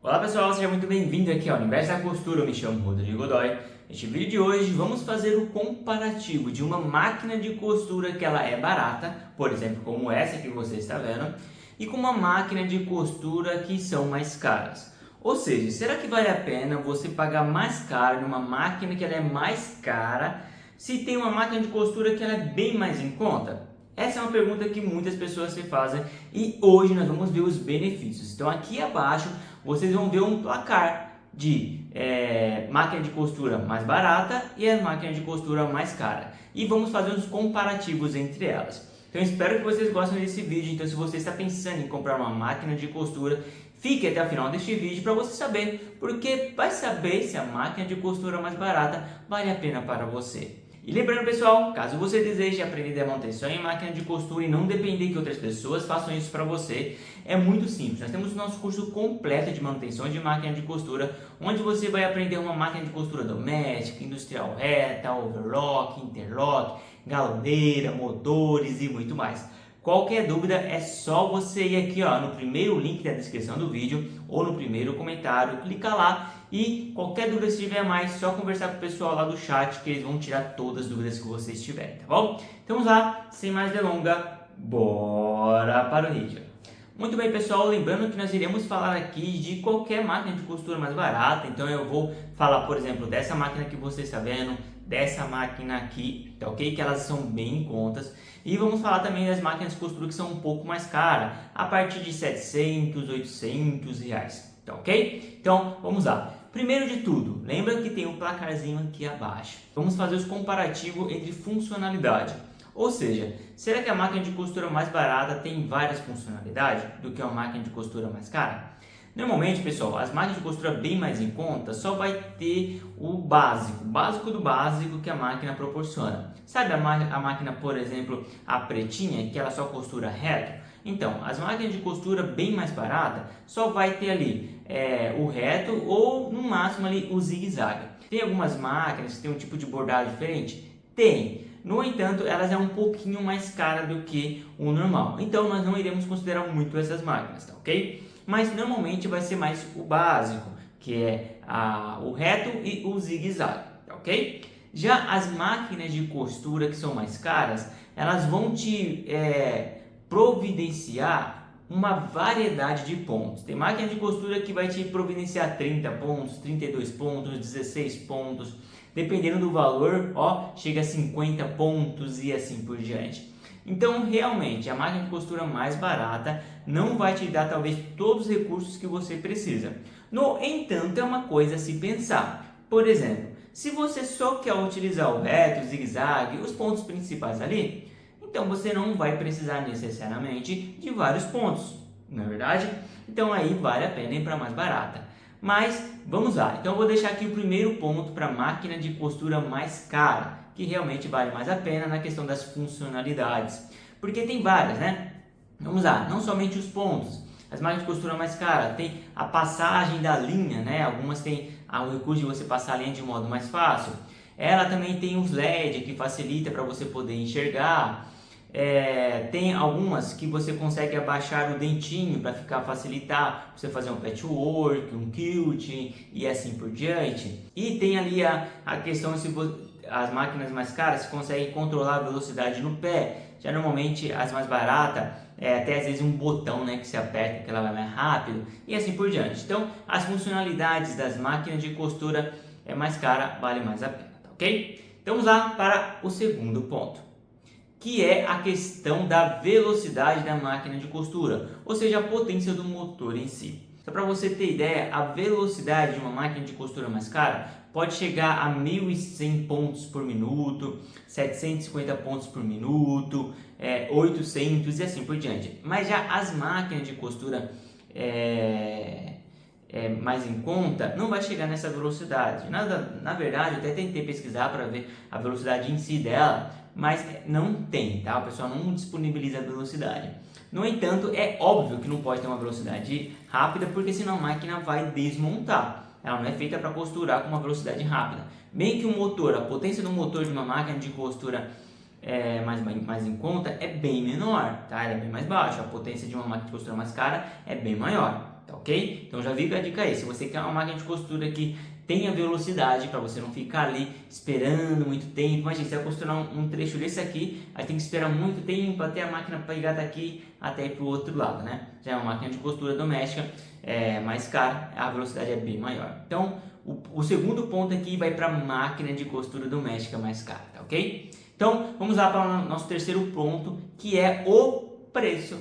Olá pessoal, seja muito bem-vindo aqui ao Universo da Costura, eu me chamo Rodrigo Godoy. Neste vídeo de hoje vamos fazer o comparativo de uma máquina de costura que ela é barata, por exemplo como essa que você está vendo, e com uma máquina de costura que são mais caras. Ou seja, será que vale a pena você pagar mais caro numa máquina que ela é mais cara, se tem uma máquina de costura que ela é bem mais em conta? Essa é uma pergunta que muitas pessoas se fazem e hoje nós vamos ver os benefícios. Então aqui abaixo vocês vão ver um placar de máquina de costura mais barata e a máquina de costura mais cara. E vamos fazer uns comparativos entre elas. Então espero que vocês gostem desse vídeo. Então se você está pensando em comprar uma máquina de costura, fique até o final deste vídeo para você saber, porque vai saber se a máquina de costura mais barata vale a pena para você. E lembrando pessoal, caso você deseje aprender a manutenção em máquina de costura e não depender que outras pessoas façam isso para você, é muito simples. Nós temos o nosso curso completo de manutenção de máquina de costura, onde você vai aprender uma máquina de costura doméstica, industrial reta, overlock, interlock, galoneira, motores e muito mais. Qualquer dúvida é só você ir aqui no primeiro link da descrição do vídeo ou no primeiro comentário, clica lá e qualquer dúvida se tiver mais, só conversar com o pessoal lá do chat que eles vão tirar todas as dúvidas que vocês tiverem, tá bom? Então vamos lá, sem mais delonga, bora para o vídeo. Muito bem pessoal, lembrando que nós iremos falar aqui de qualquer máquina de costura mais barata, então eu vou falar por exemplo dessa máquina que você está vendo, dessa máquina aqui, tá ok? Que elas são bem em contas. E vamos falar também das máquinas de costura que são um pouco mais caras, a partir de 700, 800 reais, tá ok? Então vamos lá. Primeiro de tudo, lembra que tem um placarzinho aqui abaixo. Vamos fazer os comparativos entre funcionalidade. Ou seja, será que a máquina de costura mais barata tem várias funcionalidades do que uma máquina de costura mais cara? Normalmente, pessoal, as máquinas de costura bem mais em conta só vai ter o básico do básico que a máquina proporciona. Sabe a máquina, por exemplo, a pretinha, que ela só costura reto? Então, as máquinas de costura bem mais barata só vai ter ali o reto ou no máximo ali o zigue-zague. Tem algumas máquinas que tem um tipo de bordado diferente? Tem. No entanto, elas é um pouquinho mais cara do que o normal. Então, nós não iremos considerar muito essas máquinas, tá ok? Mas normalmente vai ser mais o básico, que é o reto e o zigue-zague, tá ok? Já as máquinas de costura que são mais caras, elas vão te providenciar uma variedade de pontos. Tem máquina de costura que vai te providenciar 30 pontos, 32 pontos, 16 pontos, dependendo do valor, chega a 50 pontos e assim por diante. Então, realmente, a máquina de costura mais barata não vai te dar, talvez, todos os recursos que você precisa. No entanto, é uma coisa a se pensar. Por exemplo, se você só quer utilizar o reto, o zigue-zague, os pontos principais ali, então você não vai precisar necessariamente de vários pontos, não é verdade? Então, aí vale a pena ir para mais barata. Mas, vamos lá. Então, eu vou deixar aqui o primeiro ponto para a máquina de costura mais cara, que realmente vale mais a pena na questão das funcionalidades. Porque tem várias, né? Vamos lá, não somente os pontos. As máquinas de costura mais caras tem a passagem da linha, né? Algumas têm o recurso de você passar a linha de modo mais fácil. Ela também tem os LED que facilita para você poder enxergar. Tem algumas que você consegue abaixar o dentinho para facilitar você fazer um patchwork, um quilting e assim por diante. E tem ali a questão se as máquinas mais caras conseguem controlar a velocidade no pé. Já normalmente as mais baratas até às vezes um botão, né, que se aperta que ela vai mais rápido e assim por diante. Então as funcionalidades das máquinas de costura mais cara vale mais a pena, tá ok? Então vamos lá para o segundo ponto, que é a questão da velocidade da máquina de costura, ou seja, a potência do motor em si. Só para você ter ideia, a velocidade de uma máquina de costura mais cara pode chegar a 1.100 pontos por minuto, 750 pontos por minuto, 800 e assim por diante. Mas já as máquinas de costura mais em conta, não vai chegar nessa velocidade. Na verdade, eu até tentei pesquisar para ver a velocidade em si dela, mas não tem, tá? O pessoal não disponibiliza a velocidade. No entanto, é óbvio que não pode ter uma velocidade rápida, porque senão a máquina vai desmontar. Ela não é feita para costurar com uma velocidade rápida. Bem que o motor, a potência do motor de uma máquina de costura mais em conta é bem menor, tá? Ela é bem mais baixa. A potência de uma máquina de costura mais cara é bem maior, tá tá ok? Então já fica a dica aí, se você quer uma máquina de costura que tenha velocidade, para você não ficar ali esperando muito tempo. Imagina, você vai costurar um trecho desse aqui, aí tem que esperar muito tempo até a máquina pegar daqui até ir para o outro lado, né? Já é uma máquina de costura doméstica, é mais cara, a velocidade é bem maior. Então, o segundo ponto aqui vai para a máquina de costura doméstica mais cara, tá ok? Então, vamos lá para o nosso terceiro ponto, que é o preço.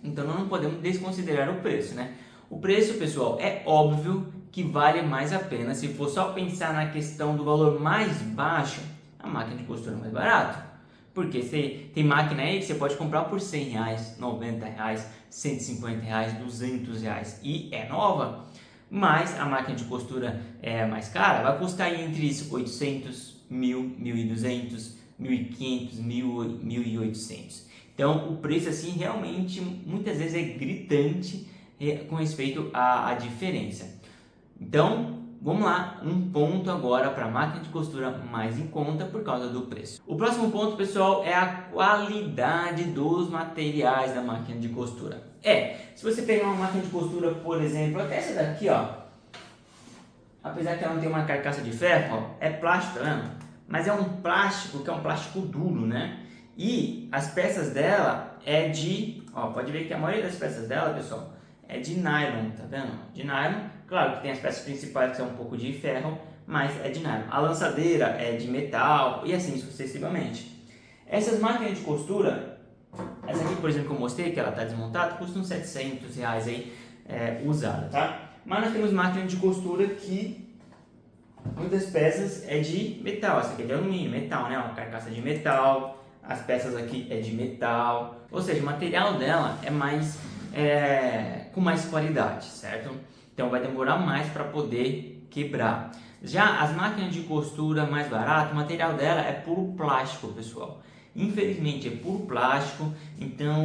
Então não podemos desconsiderar o preço, né? O preço, pessoal, é óbvio que vale mais a pena. Se for só pensar na questão do valor mais baixo, a máquina de costura é mais barata. Porque tem máquina aí que você pode comprar por R$100, R$90, R$150, R$200 e é nova. Mas a máquina de costura é mais cara, vai custar entre 800, 1.000, 1.200, 1.500, 1.800. Então o preço assim realmente muitas vezes é gritante com respeito à diferença. Então, vamos lá, um ponto agora para a máquina de costura mais em conta por causa do preço. O próximo ponto, pessoal, é a qualidade dos materiais da máquina de costura. Se você pegar uma máquina de costura, por exemplo, até essa daqui, ó, apesar que ela não tem uma carcaça de ferro, ó, é plástico, tá vendo? Mas é um plástico que é um plástico duro, né? E as peças dela é de, ó, pode ver que a maioria das peças dela, pessoal, é de nylon, tá vendo? De nylon, claro que tem as peças principais que são um pouco de ferro, mas é de nylon. A lançadeira é de metal e assim sucessivamente. Essas máquinas de costura, essa aqui, por exemplo, que eu mostrei, que ela está desmontada, custa uns R$700 aí usada, tá? Mas nós temos máquinas de costura que muitas peças é de metal. Essa aqui é de alumínio, metal, né? Uma carcaça de metal, as peças aqui é de metal, ou seja, o material dela é mais com mais qualidade, certo? Então vai demorar mais para poder quebrar. Já as máquinas de costura mais baratas, o material dela é puro plástico, pessoal. Infelizmente é puro plástico, então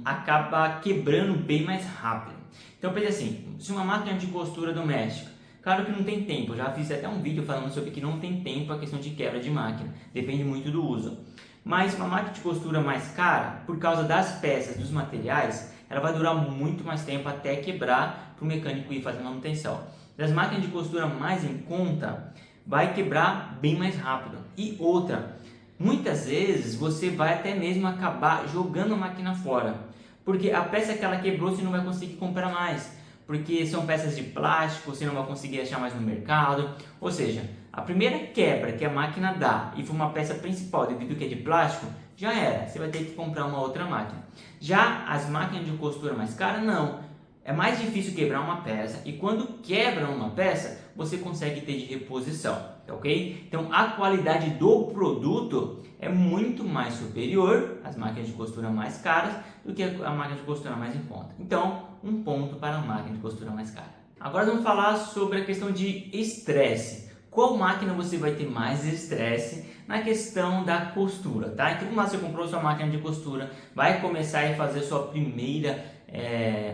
acaba quebrando bem mais rápido. Então pense assim, se uma máquina de costura doméstica, claro que não tem tempo, eu já fiz até um vídeo falando sobre que não tem tempo a questão de quebra de máquina, depende muito do uso. Mas uma máquina de costura mais cara, por causa das peças, dos materiais, ela vai durar muito mais tempo até quebrar para o mecânico ir fazer manutenção. As máquinas de costura mais em conta, vai quebrar bem mais rápido. E outra, muitas vezes você vai até mesmo acabar jogando a máquina fora, porque a peça que ela quebrou você não vai conseguir comprar mais, porque são peças de plástico, você não vai conseguir achar mais no mercado. Ou seja, a primeira quebra que a máquina dá e for uma peça principal devido que é de plástico, já era, você vai ter que comprar uma outra máquina. Já as máquinas de costura mais caras, não. É mais difícil quebrar uma peça e quando quebra uma peça, você consegue ter de reposição, tá ok? Então a qualidade do produto é muito mais superior às máquinas de costura mais caras do que a máquina de costura mais em conta. Então, um ponto para a máquina de costura mais cara. Agora vamos falar sobre a questão de estresse. Qual máquina você vai ter mais estresse na questão da costura, tá? Então, lá você comprou sua máquina de costura, vai começar a fazer sua primeira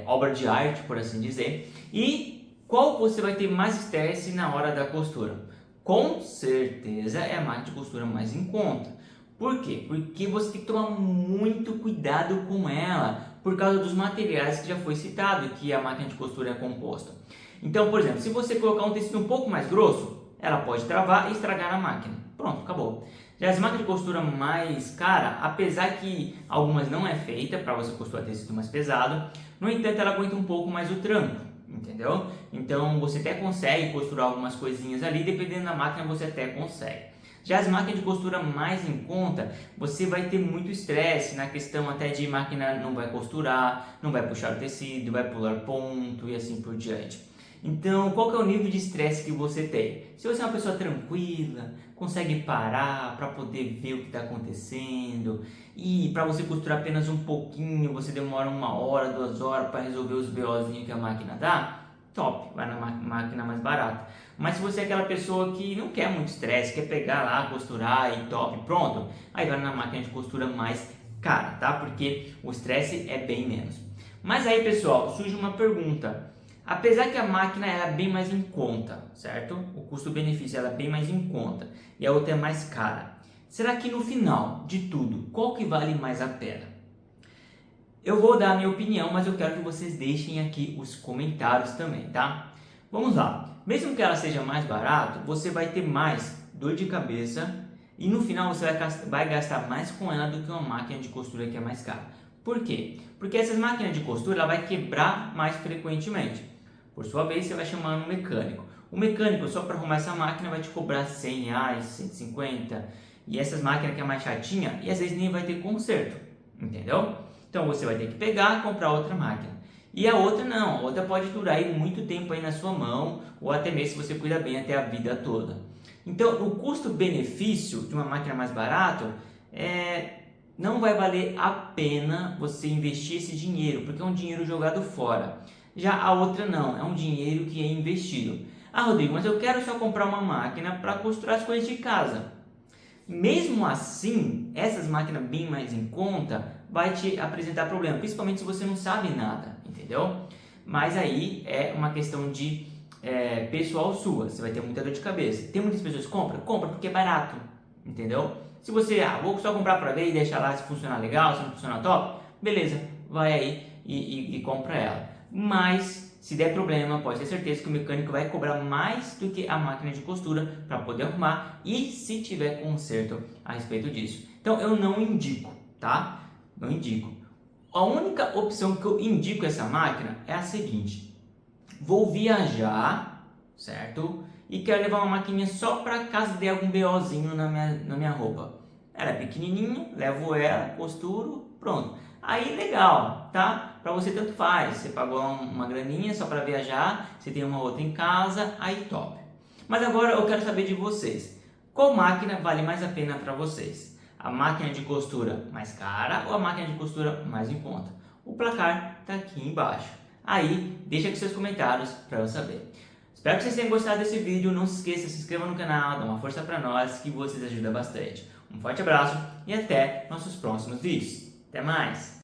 obra de arte, por assim dizer, e qual você vai ter mais estresse na hora da costura? Com certeza é a máquina de costura mais em conta. Por quê? Porque você tem que tomar muito cuidado com ela, por causa dos materiais que já foi citado, que a máquina de costura é composta. Então, por exemplo, se você colocar um tecido um pouco mais grosso, ela pode travar e estragar a máquina. Pronto, acabou. Já as máquinas de costura mais cara, apesar que algumas não é feita para você costurar tecido mais pesado, no entanto ela aguenta um pouco mais o tranco, entendeu? Então você até consegue costurar algumas coisinhas ali, dependendo da máquina você até consegue. Já as máquinas de costura mais em conta, você vai ter muito estresse na questão até de máquina não vai costurar, não vai puxar o tecido, vai pular ponto e assim por diante. Então, qual que é o nível de estresse que você tem? Se você é uma pessoa tranquila, consegue parar para poder ver o que está acontecendo e para você costurar apenas um pouquinho, você demora 1 hora, 2 horas para resolver os BOzinhos que a máquina dá, top, vai na máquina mais barata. Mas se você é aquela pessoa que não quer muito estresse, quer pegar lá, costurar e top, pronto, aí vai na máquina de costura mais cara, tá? Porque o estresse é bem menos. Mas aí, pessoal, surge uma pergunta. Apesar que a máquina é bem mais em conta, certo? O custo-benefício é bem mais em conta e a outra é mais cara. Será que no final de tudo, qual que vale mais a pena? Eu vou dar a minha opinião, mas eu quero que vocês deixem aqui os comentários também, tá? Vamos lá. Mesmo que ela seja mais barata, você vai ter mais dor de cabeça e no final você vai gastar mais com ela do que uma máquina de costura que é mais cara. Por quê? Porque essas máquinas de costura ela vai quebrar mais frequentemente. Por sua vez, você vai chamar um mecânico. O mecânico, só para arrumar essa máquina, vai te cobrar R$100, 150. E essas máquinas que é mais chatinha, e às vezes nem vai ter conserto, entendeu? Então você vai ter que pegar e comprar outra máquina. E a outra não, a outra pode durar aí muito tempo aí na sua mão, ou até mesmo se você cuida bem até a vida toda. Então o custo-benefício de uma máquina mais barata não vai valer a pena você investir esse dinheiro, porque é um dinheiro jogado fora. Já a outra não, é um dinheiro que é investido. Ah, Rodrigo, mas eu quero só comprar uma máquina para costurar as coisas de casa. Mesmo assim, essas máquinas bem mais em conta vai te apresentar problema, principalmente se você não sabe nada, entendeu? Mas aí é uma questão de pessoal sua, você vai ter muita dor de cabeça. Tem muitas pessoas que compram? Compra porque é barato, entendeu? Se você, vou só comprar para ver e deixar lá se funcionar legal, se não funcionar top, beleza, vai aí e compra ela. Mas se der problema, pode ter certeza que o mecânico vai cobrar mais do que a máquina de costura para poder arrumar e se tiver conserto a respeito disso. Então eu não indico, tá? Não indico. A única opção que eu indico essa máquina é a seguinte: vou viajar, certo? E quero levar uma maquininha só para caso dê algum BOzinho na minha roupa. Ela é pequenininha, levo ela, costuro, pronto. Aí legal, tá? Para você tanto faz, você pagou uma graninha só para viajar, você tem uma outra em casa, aí top. Mas agora eu quero saber de vocês, qual máquina vale mais a pena para vocês? A máquina de costura mais cara ou a máquina de costura mais em conta? O placar tá aqui embaixo. Aí deixa aqui seus comentários para eu saber. Espero que vocês tenham gostado desse vídeo, não se esqueça, se inscreva no canal, dá uma força para nós que vocês ajudam bastante. Um forte abraço e até nossos próximos vídeos. Até mais!